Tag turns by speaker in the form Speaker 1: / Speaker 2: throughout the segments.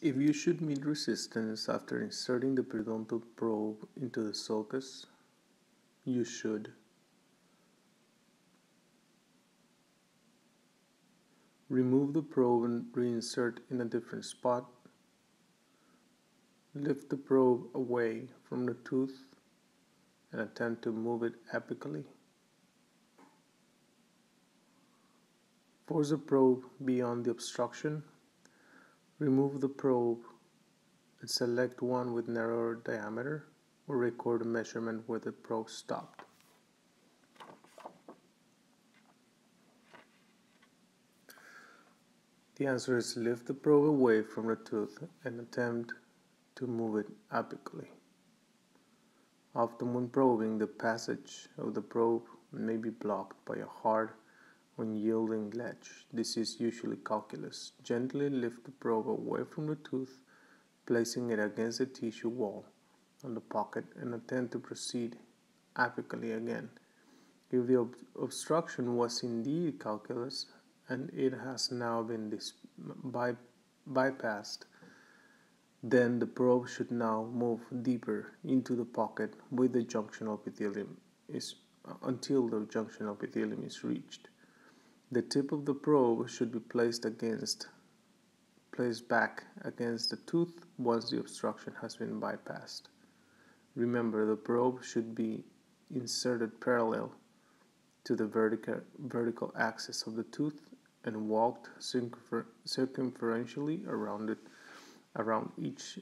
Speaker 1: If you should meet resistance after inserting the periodontal probe into the sulcus, you should remove the probe and reinsert in a different spot. Lift the probe away from the tooth and attempt to move it apically. Force the probe beyond the obstruction. Remove the probe and select one with narrower diameter, or record a measurement where the probe stopped. The answer is lift the probe away from the tooth and attempt to move it apically. Often when probing, the passage of the probe may be blocked by a hard, unyielding ledge. This is usually calculus. Gently lift the probe away from the tooth, placing it against the tissue wall on the pocket, and attempt to proceed apically again. If the obstruction was indeed calculus and it has now been bypassed, then the probe should now move deeper into the pocket with the junctional epithelium until the junctional epithelium is reached. The tip of the probe should be placed back against the tooth once the obstruction has been bypassed. Remember, the probe should be inserted parallel to the vertical axis of the tooth and walked circumferentially around each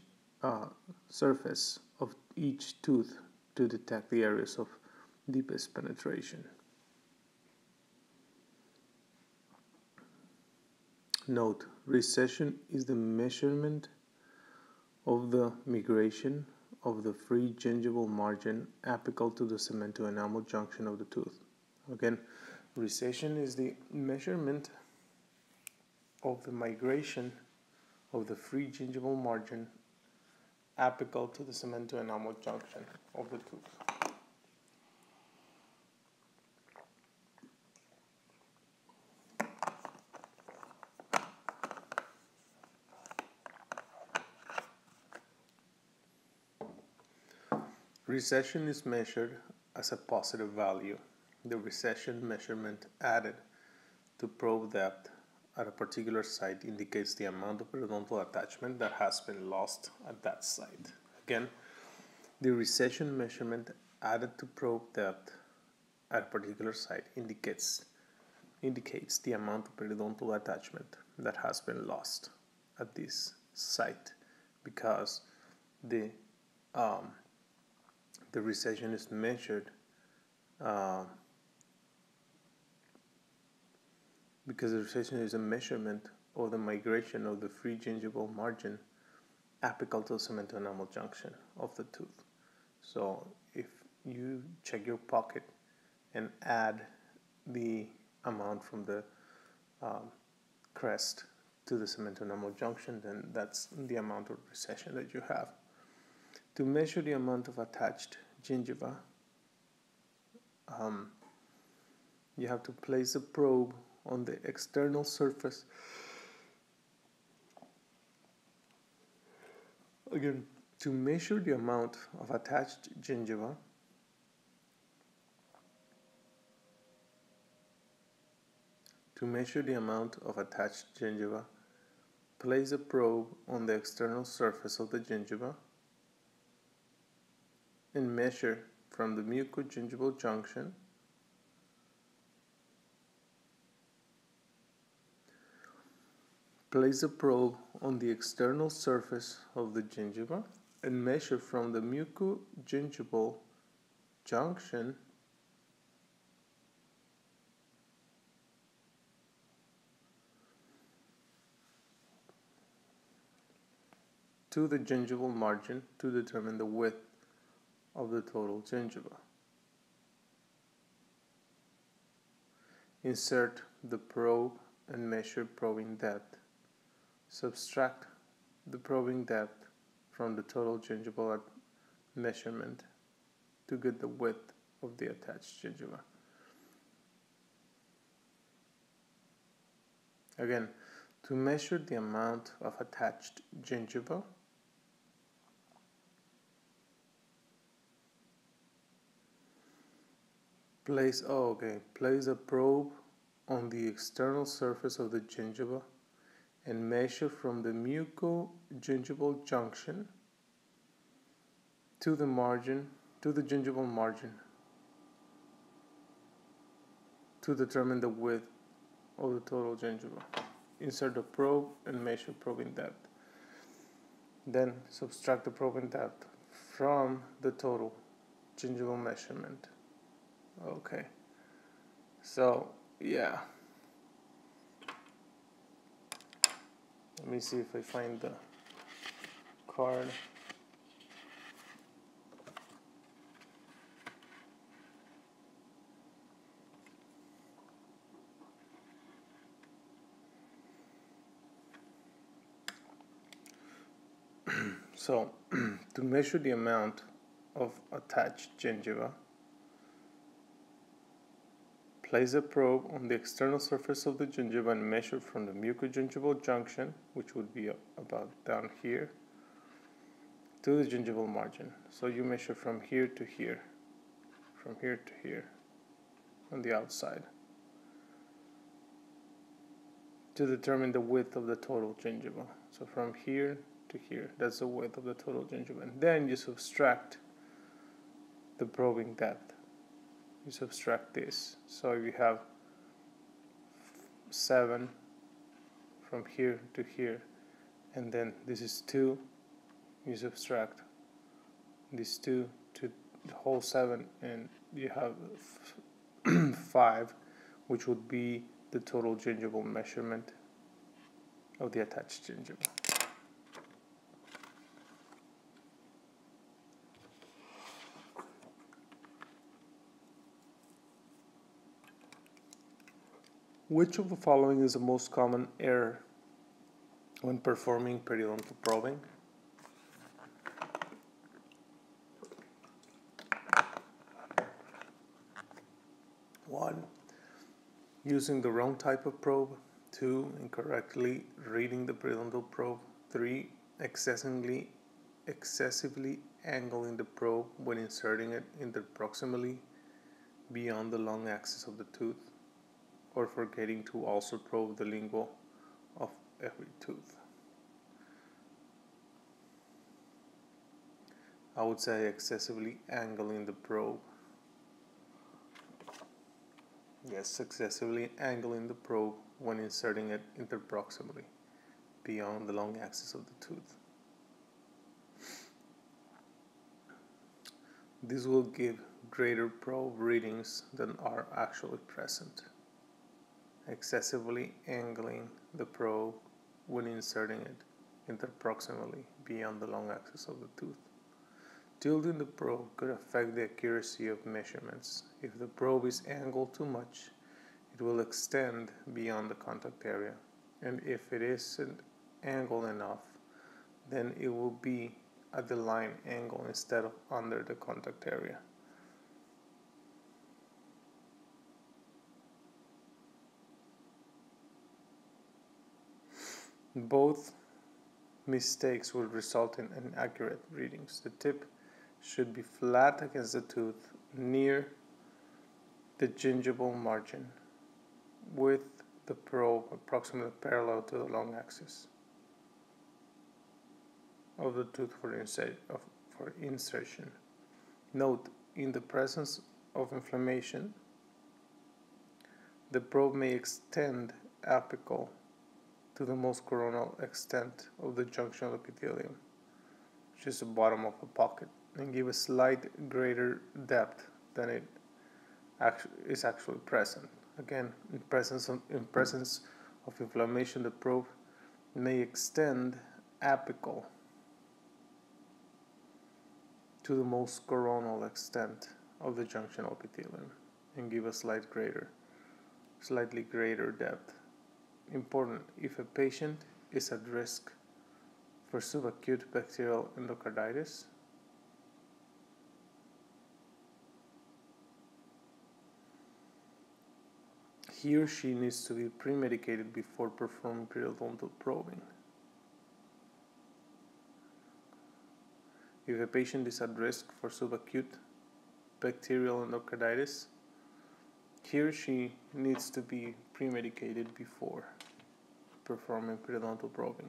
Speaker 1: surface of each tooth to detect the areas of deepest penetration. Note: recession is the measurement of the migration of the free gingival margin apical to the cemento-enamel junction of the tooth. Again, recession is the measurement of the migration of the free gingival margin apical to the cemento-enamel junction of the tooth. Recession is measured as a positive value. The recession measurement added to probe depth at a particular site indicates the amount of periodontal attachment that has been lost at that site. Again, the recession measurement added to probe depth at a particular site indicates the amount of periodontal attachment that has been lost at this site, because the recession is measured because the recession is a measurement of the migration of the free gingival margin apical to the cemento-enamel junction of the tooth. So if you check your pocket and add the amount from the crest to the cemento-enamel junction, then that's the amount of recession that you have. To measure the amount of attached gingiva, you have to place a probe on the external surface. Again, to measure the amount of attached gingiva, place a probe on the external surface of the gingiva and measure from the mucogingival junction Place a probe on the external surface of the gingiva and measure from the mucogingival junction to the gingival margin to determine the width of the total gingiva. Insert the probe and measure probing depth. Subtract the probing depth from the total gingival measurement to get the width of the attached gingiva. Again, To measure the amount of attached gingiva, place a probe on the external surface of the gingiva and measure from the mucogingival junction to the gingival margin to determine the width of the total gingiva. Insert the probe and measure probing depth. Then subtract the probing depth from the total gingival measurement. Okay, so yeah, let me see if I find the card. So to measure the amount of attached gingiva, place a probe on the external surface of the gingiva and measure from the mucogingival junction, which would be about down here, to the gingival margin. So you measure from here to here, on the outside, to determine the width of the total gingiva. So from here to here, that's the width of the total gingiva. And then you subtract the probing depth. You subtract this. So you have 7 from here to here, and then this is 2. You subtract this 2 to the whole 7, and you have 5, which would be the total gingival measurement of the attached gingiva. Which of the following is the most common error when performing periodontal probing? One, using the wrong type of probe. 2, incorrectly reading the periodontal probe. 3, excessively angling the probe when inserting it interproximally beyond the long axis of the tooth, or forgetting to also probe the lingual of every tooth. I would say excessively angling the probe. Yes, excessively angling the probe when inserting it interproximally beyond the long axis of the tooth. This will give greater probe readings than are actually present. Excessively angling the probe when inserting it interproximally beyond the long axis of the tooth. Tilting the probe could affect the accuracy of measurements. If the probe is angled too much, it will extend beyond the contact area, and if it isn't angled enough, then it will be at the line angle instead of under the contact area. Both mistakes will result in inaccurate readings. The tip should be flat against the tooth near the gingival margin, with the probe approximately parallel to the long axis of the tooth for insertion. Note, in the presence of inflammation, the probe may extend apical to the most coronal extent of the junctional epithelium, which is the bottom of the pocket, and give a slight greater depth than it is actually present. Again, in presence of inflammation, the probe may extend apical to the most coronal extent of the junctional epithelium and give a slightly greater depth. Important, if a patient is at risk for subacute bacterial endocarditis, He or she needs to be pre-medicated before performing periodontal probing. If a patient is at risk for subacute bacterial endocarditis, he or she needs to be pre-medicated before performing periodontal probing.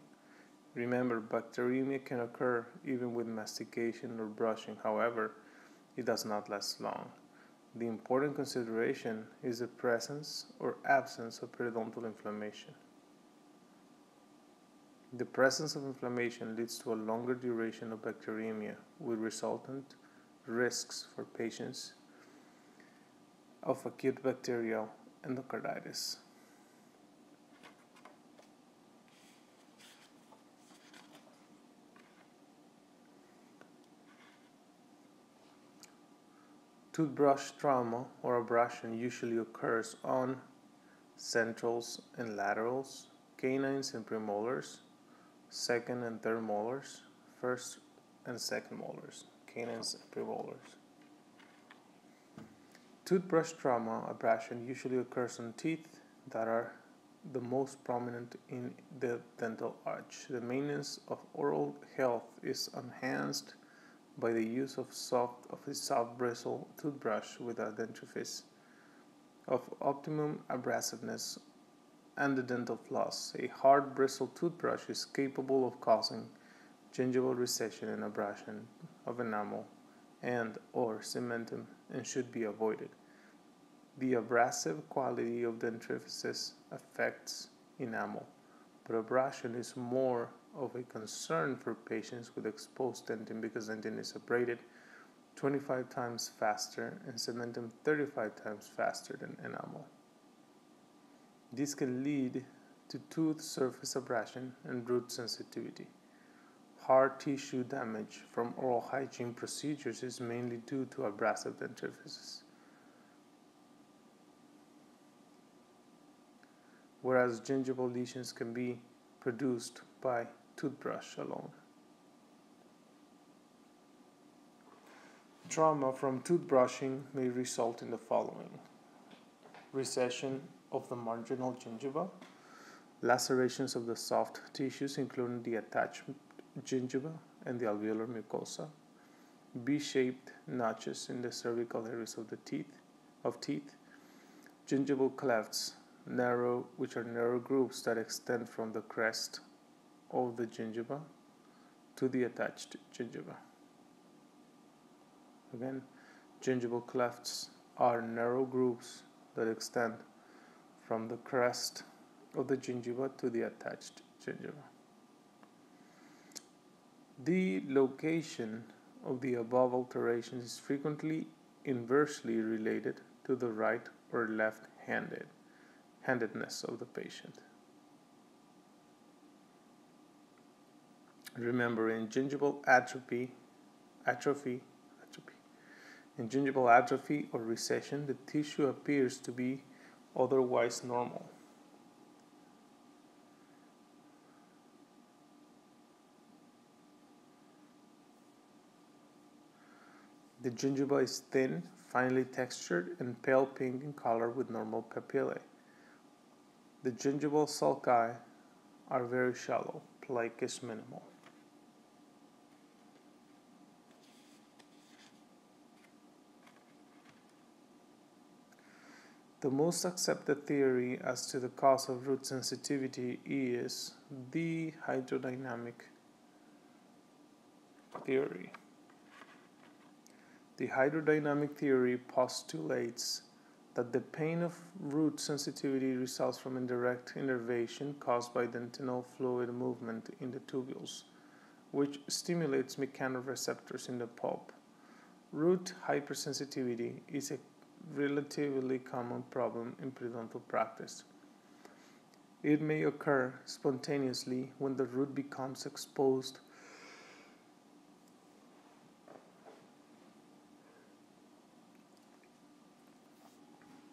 Speaker 1: Remember, bacteremia can occur even with mastication or brushing. However, it does not last long. The important consideration is the presence or absence of periodontal inflammation. The presence of inflammation leads to a longer duration of bacteremia with resultant risks for patients of acute bacterial endocarditis. Toothbrush trauma or abrasion usually occurs on centrals and laterals, canines and premolars, second and third molars, first and second molars, canines and premolars. Toothbrush trauma abrasion usually occurs on teeth that are the most prominent in the dental arch. The maintenance of oral health is enhanced by the use of a soft bristle toothbrush with a dentifrice of optimum abrasiveness and the dental floss. A hard bristle toothbrush is capable of causing gingival recession and abrasion of enamel and or cementum and should be avoided. The abrasive quality of dentifrices affects enamel, but abrasion is more of a concern for patients with exposed dentin because dentin is abraded 25 times faster and cementum 35 times faster than enamel. This can lead to tooth surface abrasion and root sensitivity. Hard tissue damage from oral hygiene procedures is mainly due to abrasive dentifrices, whereas gingival lesions can be produced by toothbrush alone. Trauma from toothbrushing may result in the following: recession of the marginal gingiva, lacerations of the soft tissues including the attached gingiva and the alveolar mucosa, B-shaped notches in the cervical areas of the teeth, gingival clefts, which are narrow grooves that extend from the crest of the gingiva to the attached gingiva. Again, gingival clefts are narrow grooves that extend from the crest of the gingiva to the attached gingiva. The location of the above alterations is frequently inversely related to the right or left-handedness of the patient. Remember, in gingival atrophy or recession, the tissue appears to be otherwise normal. The gingiva is thin, finely textured, and pale pink in color with normal papillae. The gingival sulci are very shallow. Plaque is minimal. The most accepted theory as to the cause of root sensitivity is the hydrodynamic theory. The hydrodynamic theory postulates that the pain of root sensitivity results from indirect innervation caused by dentinal fluid movement in the tubules, which stimulates mechanoreceptors in the pulp. Root hypersensitivity is a relatively common problem in periodontal practice. It may occur spontaneously when the root becomes exposed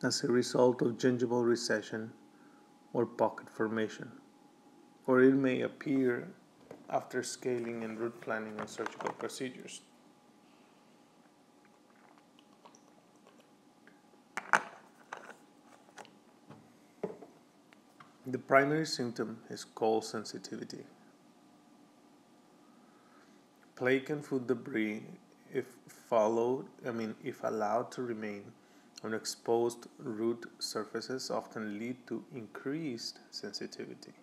Speaker 1: as a result of gingival recession or pocket formation, or it may appear after scaling and root planning and surgical procedures. The primary symptom is cold sensitivity. Plaque and food debris, if allowed to remain on exposed root surfaces, often lead to increased sensitivity.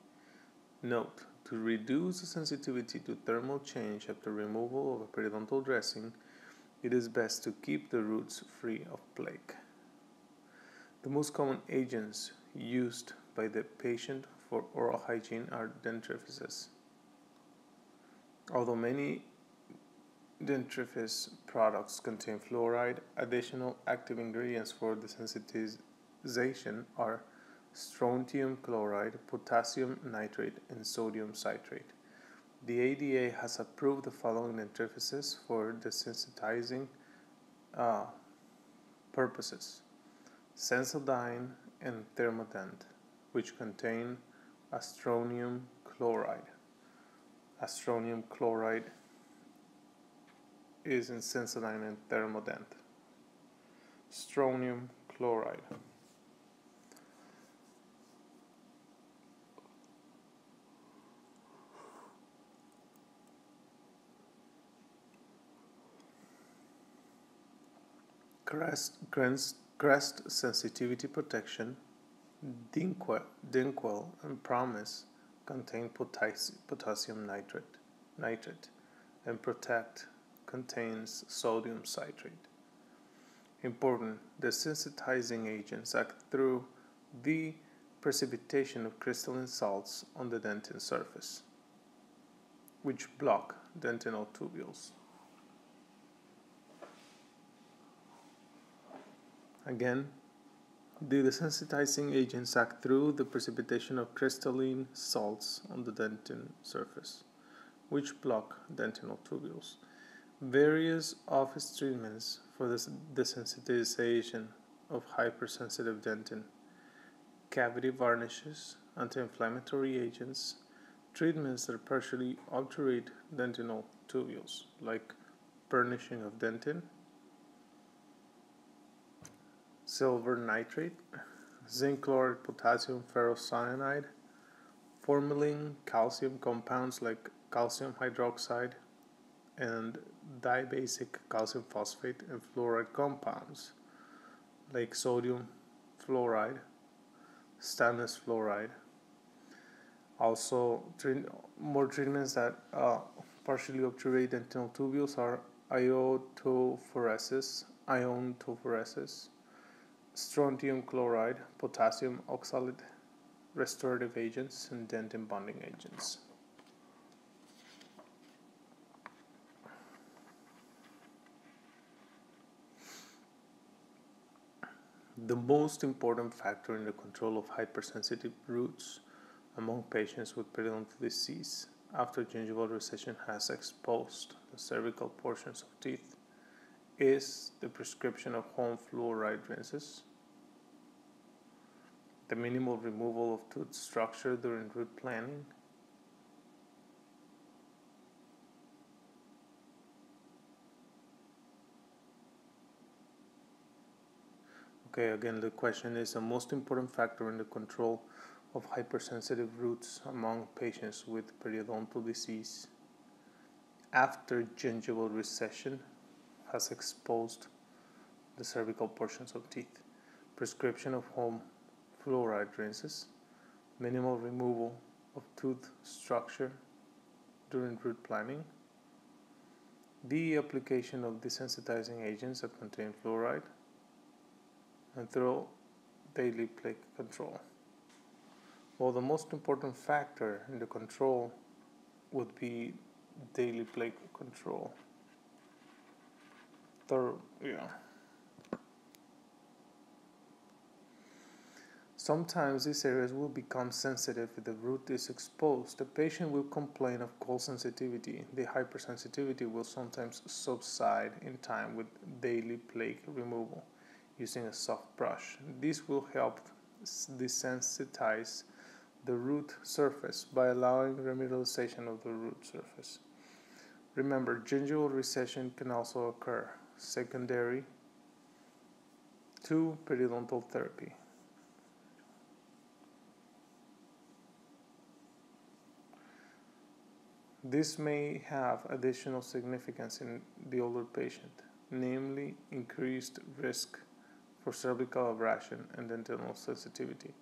Speaker 1: Note: to reduce the sensitivity to thermal change after removal of a periodontal dressing, it is best to keep the roots free of plaque. The most common agents used by the patient for oral hygiene are dentrifices. Although many dentrifice products contain fluoride, additional active ingredients for desensitization are strontium chloride, potassium nitrate, and sodium citrate. The ADA has approved the following dentrifices for desensitizing purposes: Sensodyne and Thermodent, which contain strontium chloride. Strontium chloride is in Sensodyne and Thermodent. Strontium chloride. Crest sensitivity protection, Dinquil, and Promise contain potassium nitrate, and Protect contains sodium citrate. Important: desensitizing agents act through the precipitation of crystalline salts on the dentin surface, which block dentinal tubules. Again, the desensitizing agents act through the precipitation of crystalline salts on the dentin surface, which block dentinal tubules. Various office treatments for the desensitization of hypersensitive dentin: cavity varnishes, anti-inflammatory agents, treatments that partially obturate dentinal tubules, like burnishing of dentin, silver nitrate, zinc chloride, potassium ferrocyanide, formalin, calcium compounds like calcium hydroxide, and dibasic calcium phosphate, and fluoride compounds like sodium fluoride, stannous fluoride. Also, more treatments that partially obturate dentinal tubules are iontophoresis, strontium chloride, potassium oxalate, restorative agents, and dentin bonding agents. The most important factor in the control of hypersensitive roots among patients with periodontal disease after gingival recession has exposed the cervical portions of teeth is the prescription of home fluoride rinses, the minimal removal of tooth structure during root planning, Okay, again, the question is the most important factor in the control of hypersensitive roots among patients with periodontal disease after gingival recession has exposed the cervical portions of teeth. Prescription of home fluoride rinses, minimal removal of tooth structure during root planning, the application of desensitizing agents that contain fluoride, and thorough daily plaque control. Well, the most important factor in the control would be daily plaque control. Sometimes these areas will become sensitive if the root is exposed. The patient will complain of cold sensitivity. The hypersensitivity will sometimes subside in time with daily plaque removal using a soft brush. This will help desensitize the root surface by allowing remineralization of the root surface. Remember, gingival recession can also occur secondary to periodontal therapy. This may have additional significance in the older patient, namely increased risk for cervical abrasion and dentinal sensitivity,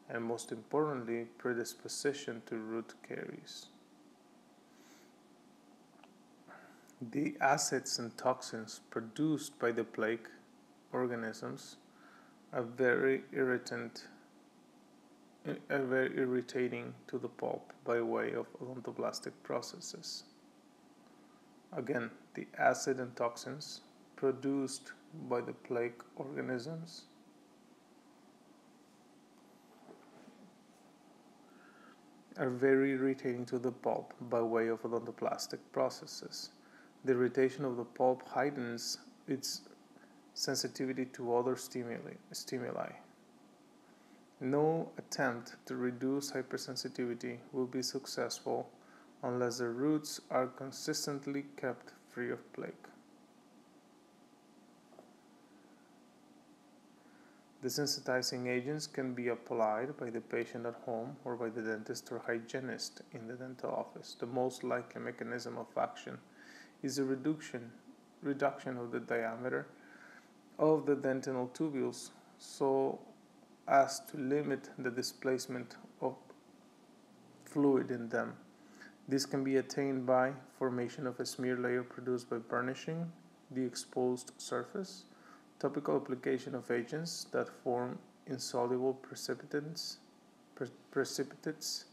Speaker 1: and most importantly, predisposition to root caries. The acids and toxins produced by the plaque organisms are very irritating to the pulp by way of odontoblastic processes. Again, the acid and toxins produced by the plaque organisms are very irritating to the pulp by way of odontoblastic processes. The irritation of the pulp heightens its sensitivity to other stimuli. No attempt to reduce hypersensitivity will be successful unless the roots are consistently kept free of plaque. Desensitizing agents can be applied by the patient at home or by the dentist or hygienist in the dental office. The most likely mechanism of action is a reduction of the diameter of the dentinal tubules so as to limit the displacement of fluid in them. This can be attained by formation of a smear layer produced by burnishing the exposed surface, topical application of agents that form insoluble precipitates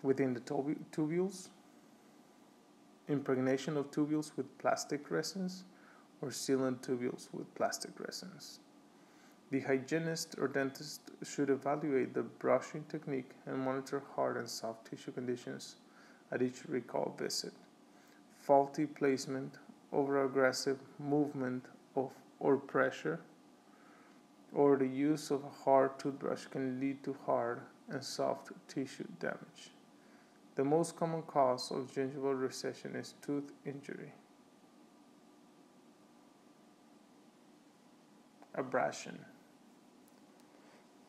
Speaker 1: within the tubules, impregnation of tubules with plastic resins, or sealant tubules with plastic resins. The hygienist or dentist should evaluate the brushing technique and monitor hard and soft tissue conditions at each recall visit. Faulty placement, over-aggressive movement or pressure, or the use of a hard toothbrush can lead to hard and soft tissue damage. The most common cause of gingival recession is tooth injury. Abrasion.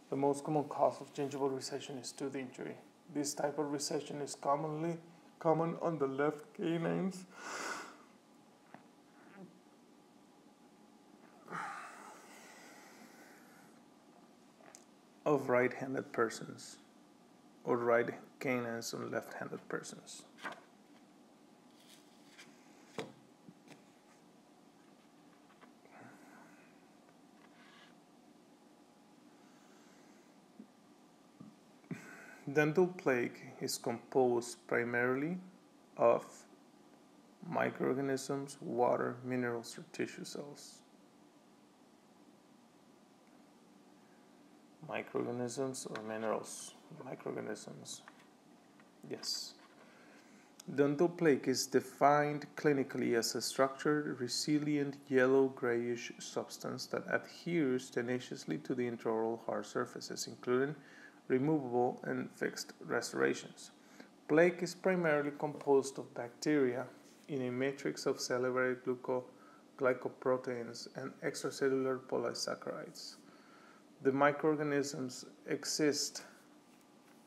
Speaker 1: The most common cause of gingival recession is tooth injury. This type of recession is common on the left canines of right-handed persons, or right canines on left-handed persons. Dental plaque is composed primarily of microorganisms, water, minerals, or tissue cells. Microorganisms or minerals? Microorganisms. Yes. Dental plaque is defined clinically as a structured, resilient, yellow-grayish substance that adheres tenaciously to the intraoral hard surfaces, including removable and fixed restorations. Plaque is primarily composed of bacteria in a matrix of salivary glycoproteins and extracellular polysaccharides. The microorganisms exist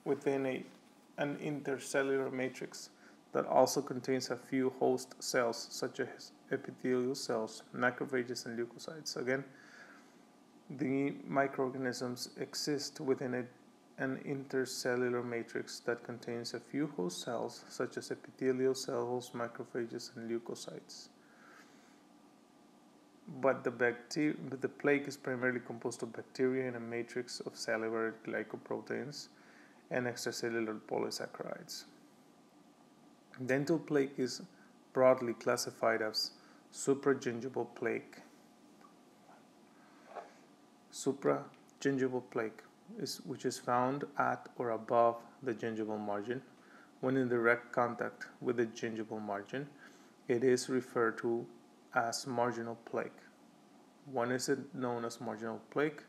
Speaker 1: within an intercellular matrix that also contains a few host cells such as epithelial cells, macrophages, and leukocytes. Again, the microorganisms exist within an intercellular matrix that contains a few host cells such as epithelial cells, macrophages, and leukocytes. But the plaque is primarily composed of bacteria in a matrix of salivary glycoproteins and extracellular polysaccharides. Dental plaque is broadly classified as supragingival plaque. Supragingival plaque which is found at or above the gingival margin. When in direct contact with the gingival margin, it is referred to as marginal plaque. When is it known as marginal plaque?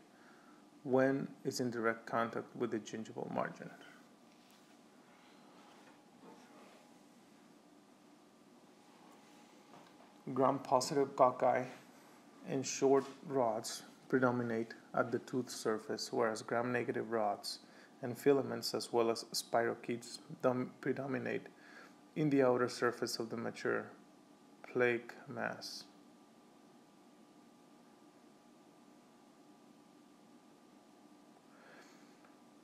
Speaker 1: When it's in direct contact with the gingival margin. Gram-positive cocci and short rods predominate at the tooth surface, whereas gram-negative rods and filaments as well as spirochetes predominate in the outer surface of the mature plaque mass.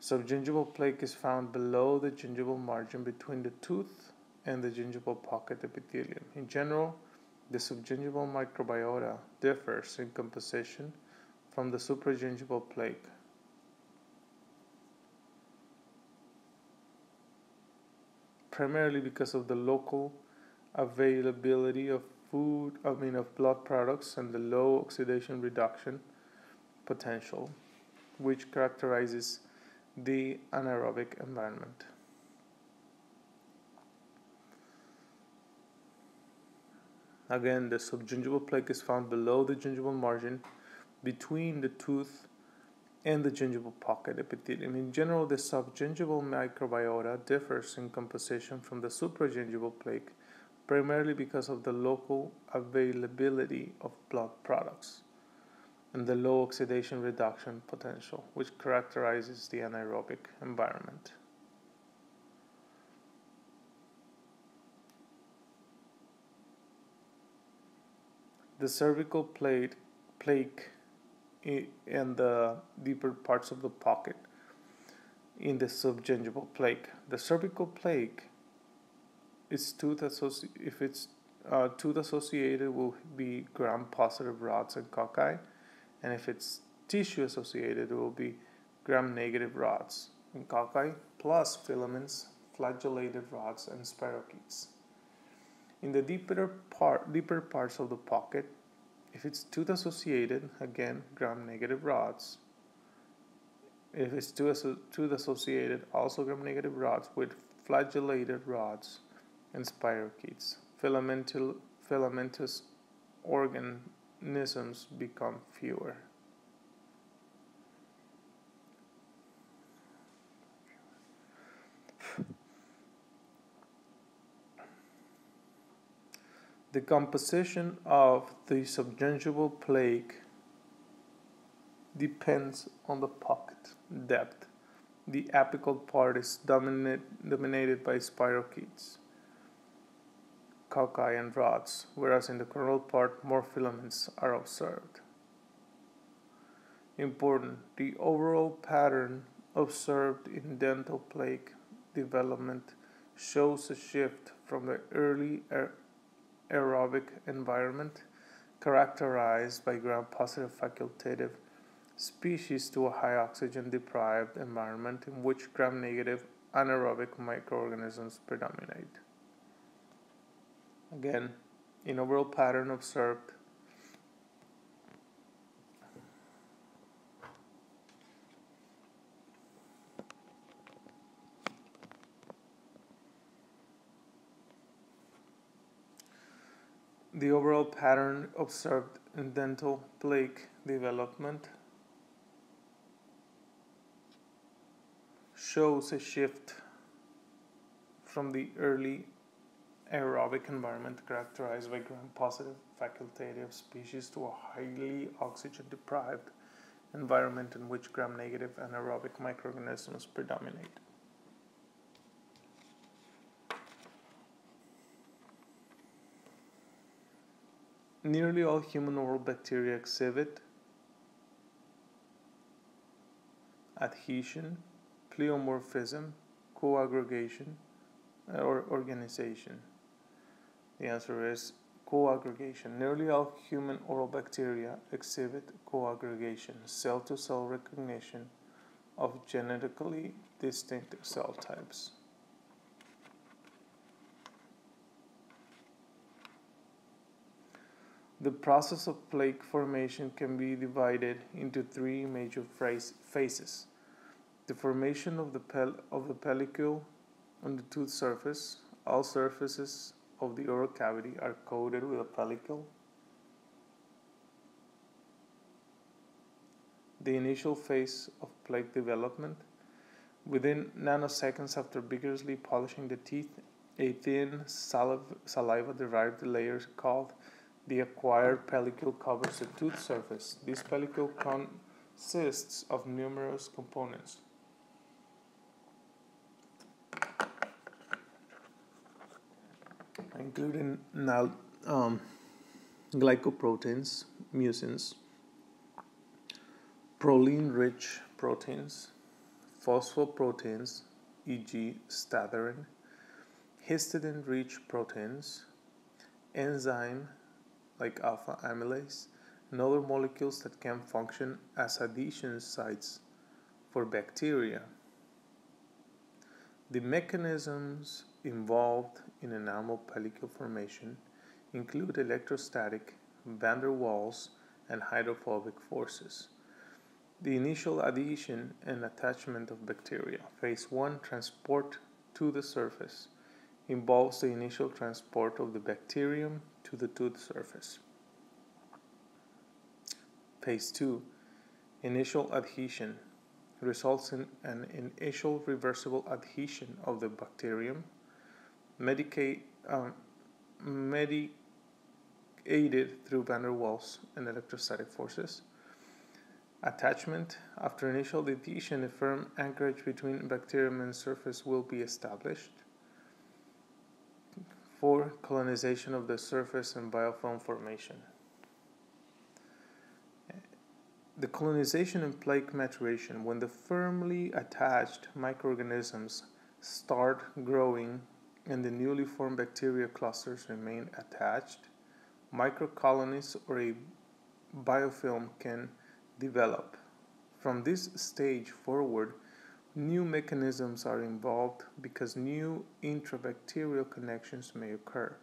Speaker 1: Subgingival plaque is found below the gingival margin between the tooth and the gingival pocket epithelium. In general, the subgingival microbiota differs in composition from the supragingival plaque. Primarily because of the local availability of blood products and the low oxidation reduction potential, which characterizes the anaerobic environment. Again, the subgingival plaque is found below the gingival margin between the tooth and the gingival pocket epithelium. In general, the subgingival microbiota differs in composition from the supragingival plaque, primarily because of the local availability of blood products and the low oxidation reduction potential, which characterizes the anaerobic environment. The cervical plaque and the deeper parts of the pocket in the subgingival plaque. The cervical plaque is if it's tooth associated, will be gram-positive rods and cocci, and if it's tissue associated, it will be gram-negative rods and cocci plus filaments, flagellated rods, and spirochetes. In the deeper parts of the pocket, if it's tooth associated, again, gram-negative rods. If it's tooth associated, also gram-negative rods with flagellated rods and spirochetes. Filamentous organisms become fewer. The composition of the subgingival plaque depends on the pocket depth. The apical part is dominated by spirochetes, cocci, and rods, whereas in the coronal part more filaments are observed. Important: the overall pattern observed in dental plaque development shows a shift from the early aerobic environment characterized by gram-positive facultative species to a high oxygen deprived environment in which gram-negative anaerobic microorganisms predominate. Again, in overall pattern observed, the overall pattern observed in dental plaque development shows a shift from the early aerobic environment characterized by gram-positive facultative species to a highly oxygen-deprived environment in which gram-negative anaerobic microorganisms predominate. Nearly all human oral bacteria exhibit adhesion, pleomorphism, coaggregation, or organization. The answer is coaggregation. Nearly all human oral bacteria exhibit coaggregation, cell-to-cell recognition of genetically distinct cell types. The process of plaque formation can be divided into three major phases. The formation of the pellicule on the tooth surface. All surfaces of the oral cavity are coated with a pellicule. The initial phase of plaque development. Within nanoseconds after vigorously polishing the teeth, a thin saliva-derived layer called the acquired pellicule covers the tooth surface. This pellicule consists of numerous components. including now glycoproteins, mucins, proline-rich proteins, phosphoproteins, e.g. statirin, histidine-rich proteins, enzyme like alpha amylase, and other molecules that can function as adhesion sites for bacteria. The mechanisms involved in enamel pellicle formation include electrostatic, van der Waals, and hydrophobic forces. The initial adhesion and attachment of bacteria, phase 1, transport to the surface, involves the initial transport of the bacterium to the tooth surface. Phase 2, initial adhesion, results in an initial reversible adhesion of the bacterium, mediated through van der Waals and electrostatic forces. Attachment. After initial adhesion, a firm anchorage between bacterium and surface will be established. 4. Colonization of the surface and biofilm formation. The colonization and plaque maturation. When the firmly attached microorganisms start growing and the newly formed bacteria clusters remain attached, microcolonies or a biofilm can develop. From this stage forward, new mechanisms are involved because new intrabacterial connections may occur.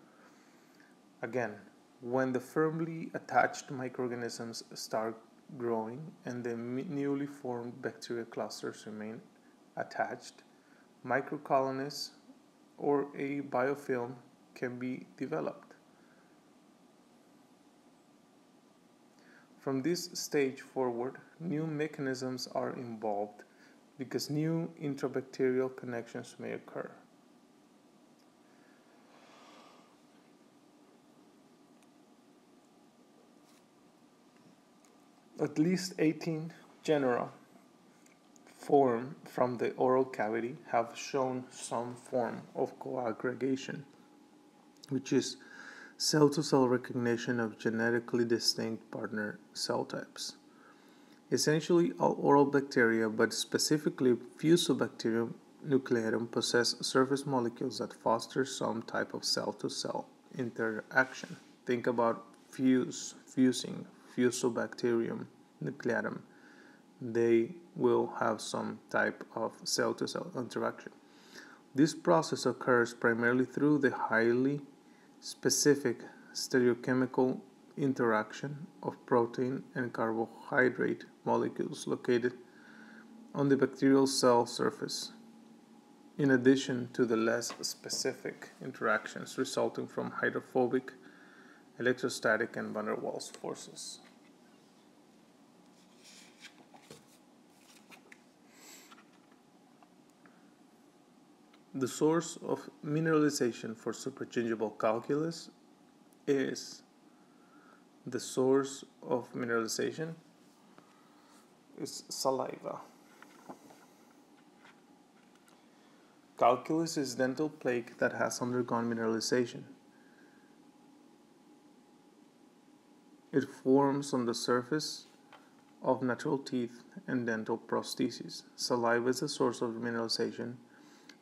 Speaker 1: Again, when the firmly attached microorganisms start growing and the newly formed bacterial clusters remain attached, microcolonies or a biofilm can be developed. From this stage forward, new mechanisms are involved because new intrabacterial connections may occur. At least 18 genera formed from the oral cavity have shown some form of coaggregation, which is cell-to-cell recognition of genetically distinct partner cell types. Essentially, all oral bacteria, but specifically Fusobacterium nucleatum, possess surface molecules that foster some type of cell-to-cell interaction. Think about fusing, Fusobacterium nucleatum. They will have some type of cell-to-cell interaction. This process occurs primarily through the highly specific stereochemical interaction of protein and carbohydrate molecules located on the bacterial cell surface, in addition to the less specific interactions resulting from hydrophobic, electrostatic, and van der Waals forces. The source of mineralization for supergingival calculus is saliva. Calculus is dental plaque that has undergone mineralization. It forms on the surface of natural teeth and dental prostheses. Saliva is the source of mineralization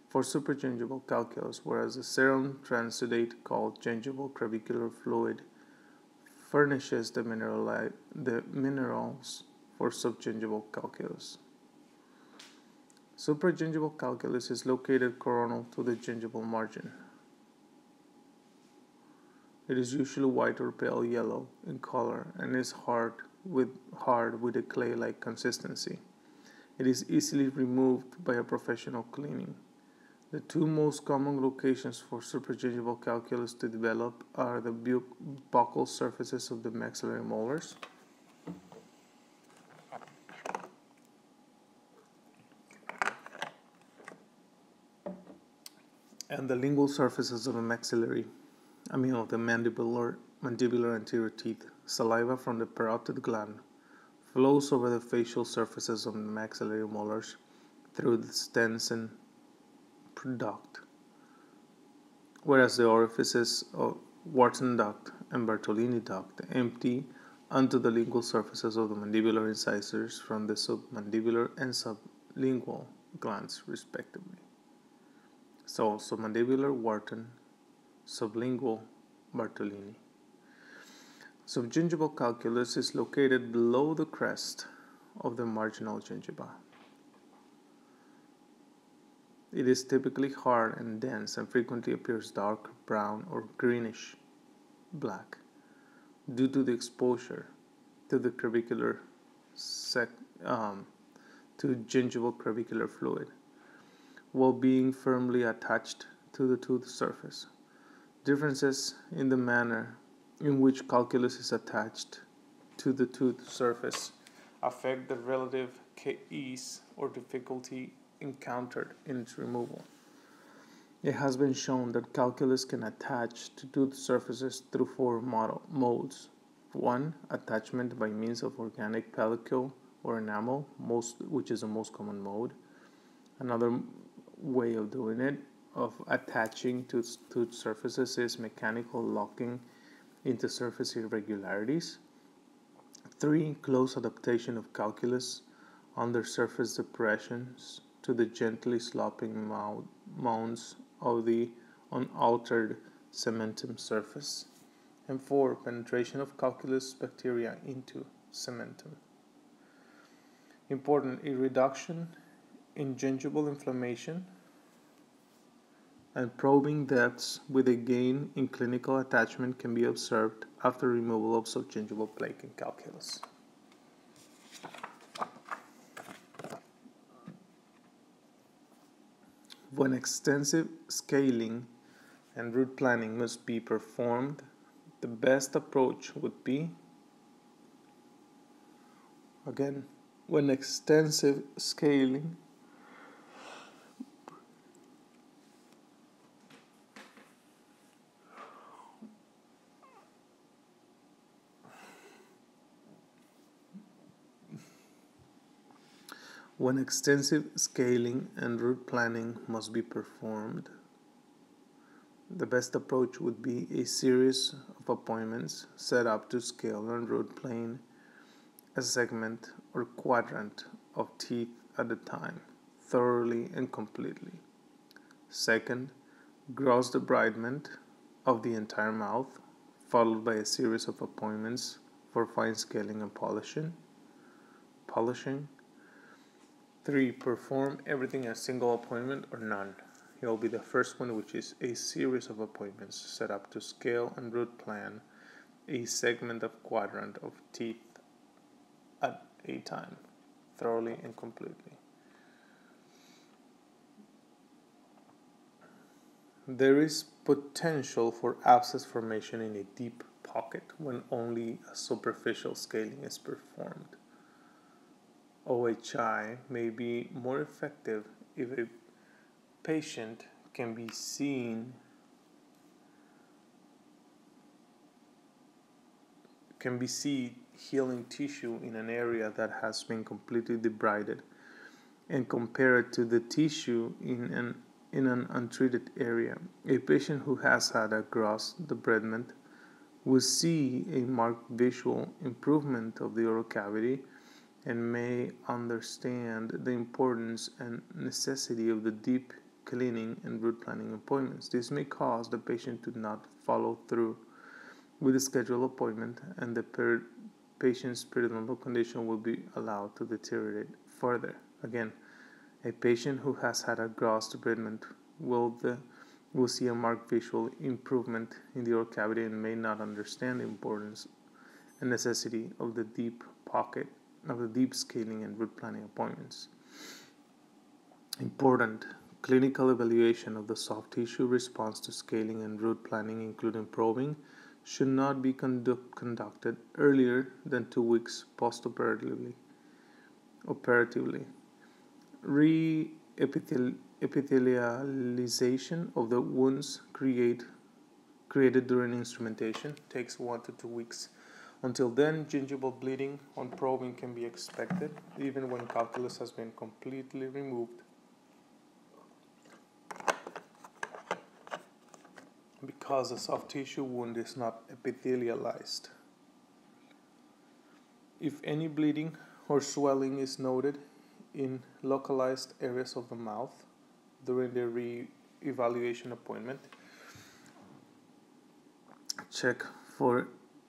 Speaker 1: for supergingival calculus, whereas the serum transudate called gingival clavicular fluid furnishes the minerals for subgingival calculus. Supragingival calculus is located coronal to the gingival margin. It is usually white or pale yellow in color and is hard with a clay-like consistency. It is easily removed by a professional cleaning. The two most common locations for supragingival calculus to develop are the buccal surfaces of the maxillary molars and the lingual surfaces of the of the mandibular anterior teeth. Saliva from the parotid gland flows over the facial surfaces of the maxillary molars through the stents and product whereas the orifices of Wharton duct and Bartolini duct empty onto the lingual surfaces of the mandibular incisors from the submandibular and sublingual glands, respectively. So, submandibular Wharton, sublingual Bartolini. Subgingival calculus is located below the crest of the marginal gingiva. It is typically hard and dense and frequently appears dark brown or greenish black due to the exposure to the to gingival crevicular fluid while being firmly attached to the tooth surface. Differences in the manner in which calculus is attached to the tooth surface affect the relative ease or difficulty encountered in its removal. It has been shown that calculus can attach to tooth surfaces through four modes. 1. Attachment by means of organic pellicle or enamel, which is the most common mode. Another way of doing it, of attaching to tooth surfaces, is mechanical locking into surface irregularities. 3. Close adaptation of calculus under surface depressions to the gently sloping mounds of the unaltered cementum surface. And 4. Penetration of calculus bacteria into cementum. Important, a reduction in gingival inflammation and probing depths with a gain in clinical attachment can be observed after removal of subgingival plaque and calculus. When extensive scaling and root planning must be performed, the best approach would be, again, when extensive scaling and root planning must be performed, the best approach would be a series of appointments set up to scale and root plane a segment or quadrant of teeth at a time, thoroughly and completely. Second, gross debridement of the entire mouth, followed by a series of appointments for fine scaling and polishing. 3. Perform everything in a single appointment or none. It will be the first one, which is a series of appointments set up to scale and root plan a segment of quadrant of teeth at a time, thoroughly and completely. There is potential for abscess formation in a deep pocket when only a superficial scaling is performed. OHI may be more effective if a patient can be seen healing tissue in an area that has been completely debrided and compare it to the tissue in an untreated area. A patient who has had a gross debridement will see a marked visual improvement of the oral cavity and may understand the importance and necessity of the deep cleaning and root planning appointments. This may cause the patient to not follow through with the scheduled appointment, and the patient's periodontal condition will be allowed to deteriorate further. Again, a patient who has had a gross debridement will see a marked visual improvement in the oral cavity and may not understand the importance and necessity of the deep scaling and root planning appointments. Important clinical evaluation of the soft tissue response to scaling and root planning, including probing, should not be conducted earlier than 2 weeks postoperatively. Re-epithelialization of the wounds created during instrumentation takes 1 to 2 weeks. Until then, gingival bleeding on probing can be expected, even when calculus has been completely removed. because the soft tissue wound is not epithelialized. If any bleeding or swelling is noted in localized areas of the mouth during the re-evaluation appointment, check for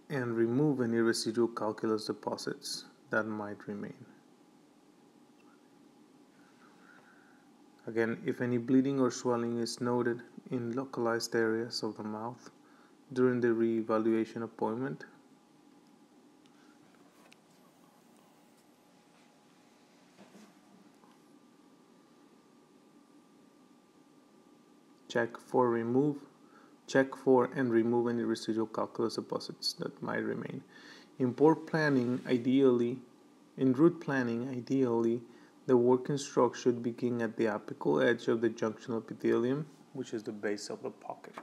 Speaker 1: and remove any residual calculus deposits that might remain. Again, if any bleeding or swelling is noted in localized areas of the mouth during the re-evaluation appointment, check for and remove any residual calculus deposits that might remain. In root planning, ideally, the working stroke should begin at the apical edge of the junctional epithelium, which is the base of the pocket.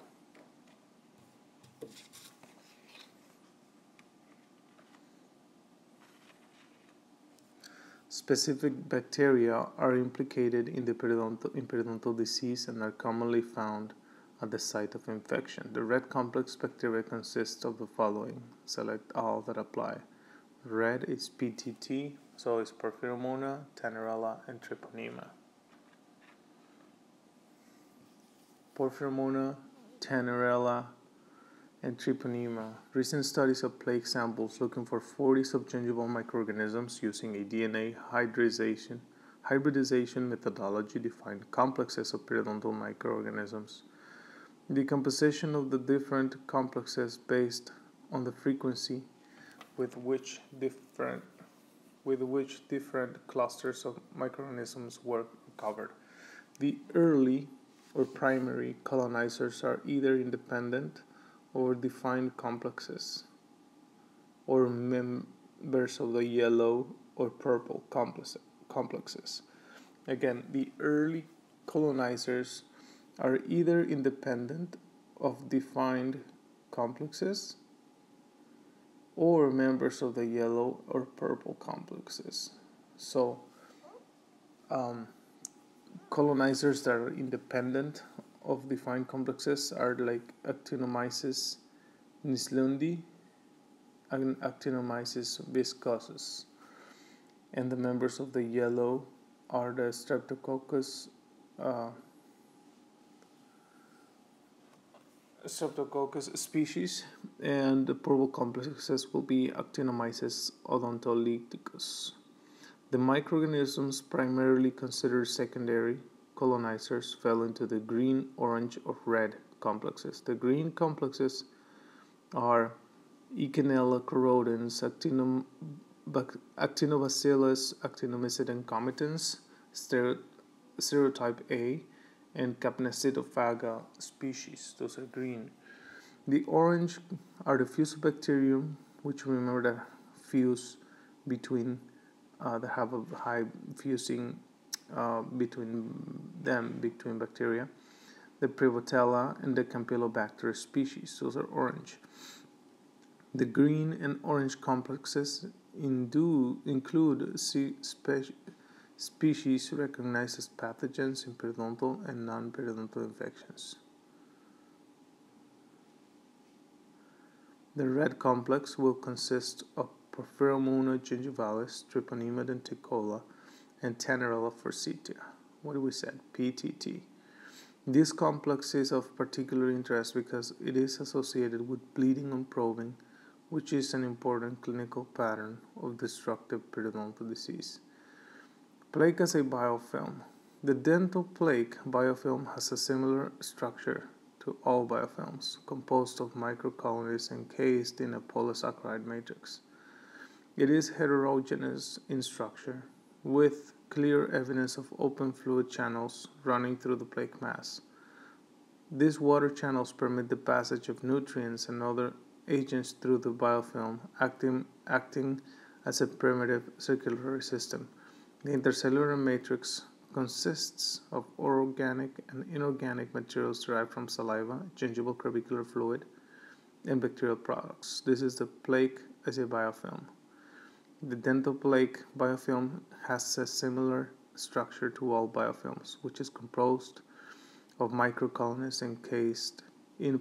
Speaker 1: Specific bacteria are implicated in the periodontal disease and are commonly found at the site of infection. The red complex bacteria consists of the following. Select all that apply. Red is PTT, so it's Porphyromonas, Tenerella, and Treponema. Porphyromonas, Tenerella, and Treponema. Recent studies of plaque samples looking for 40 subgingival microorganisms using a DNA hybridization methodology defined complexes of periodontal microorganisms. The composition of the different complexes based on the frequency with which different clusters of microorganisms were recovered. The early or primary colonizers are either independent or defined complexes, or members of the yellow or purple complexes. Again, the early colonizers are either independent of defined complexes or members of the yellow or purple complexes. So, colonizers that are independent of defined complexes are like Actinomyces nislundi and Actinomyces viscosus. And the members of the yellow are the Streptococcus species, and the purple complexes will be Actinomyces odontolyticus. The microorganisms primarily considered secondary colonizers fell into the green, orange, or red complexes. The green complexes are Echinella corrodens, Actinobacillus, Actinomycetn comitans, serotype A, and Capnacetophaga species. Those are green. The orange are the fusobacterium, which remember that fuse between that have a high fusing between bacteria. The Prevotella and the Campylobacter species. Those are orange. The green and orange complexes include species recognized as pathogens in periodontal and non-periodontal infections. The red complex will consist of Porphyromonas gingivalis, Treponema denticola, and Tenerella forsythia. What we said? PTT. This complex is of particular interest because it is associated with bleeding on probing, which is an important clinical pattern of destructive periodontal disease. Plaque as a biofilm. The dental plaque biofilm has a similar structure to all biofilms, composed of microcolonies encased in a polysaccharide matrix. It is heterogeneous in structure, with clear evidence of open fluid channels running through the plaque mass. These water channels permit the passage of nutrients and other agents through the biofilm, acting as a primitive circulatory system. The intercellular matrix consists of organic and inorganic materials derived from saliva, gingival crevicular fluid, and bacterial products. This is the plaque as a biofilm. The dental plaque biofilm has a similar structure to all biofilms, which is composed of microcolonies encased in,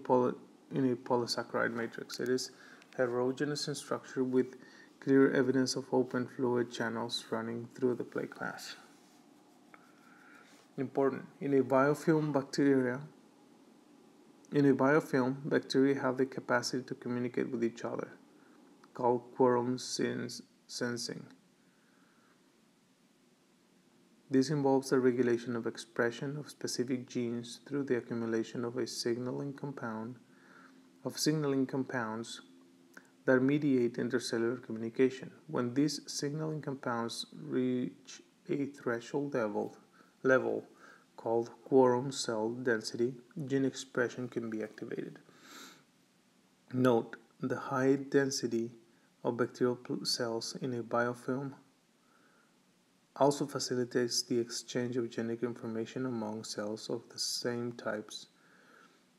Speaker 1: in a polysaccharide matrix. It is heterogeneous in structure with clear evidence of open fluid channels running through the plaque mass. Important. In a biofilm, bacteria have the capacity to communicate with each other, called quorum sensing. This involves the regulation of expression of specific genes through the accumulation of signaling compounds that mediate intercellular communication. When these signaling compounds reach a threshold level called quorum cell density, gene expression can be activated. Note, the high density of bacterial cells in a biofilm also facilitates the exchange of genetic information among cells of the same types,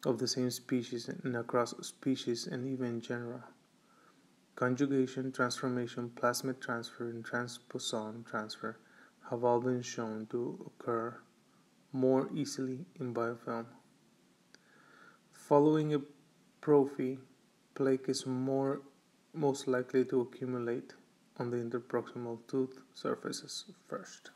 Speaker 1: of the same species, and across species and even genera. Conjugation, transformation, plasmid transfer, and transposon transfer have all been shown to occur more easily in biofilm. Following a prophy, plaque is most likely to accumulate on the interproximal tooth surfaces first.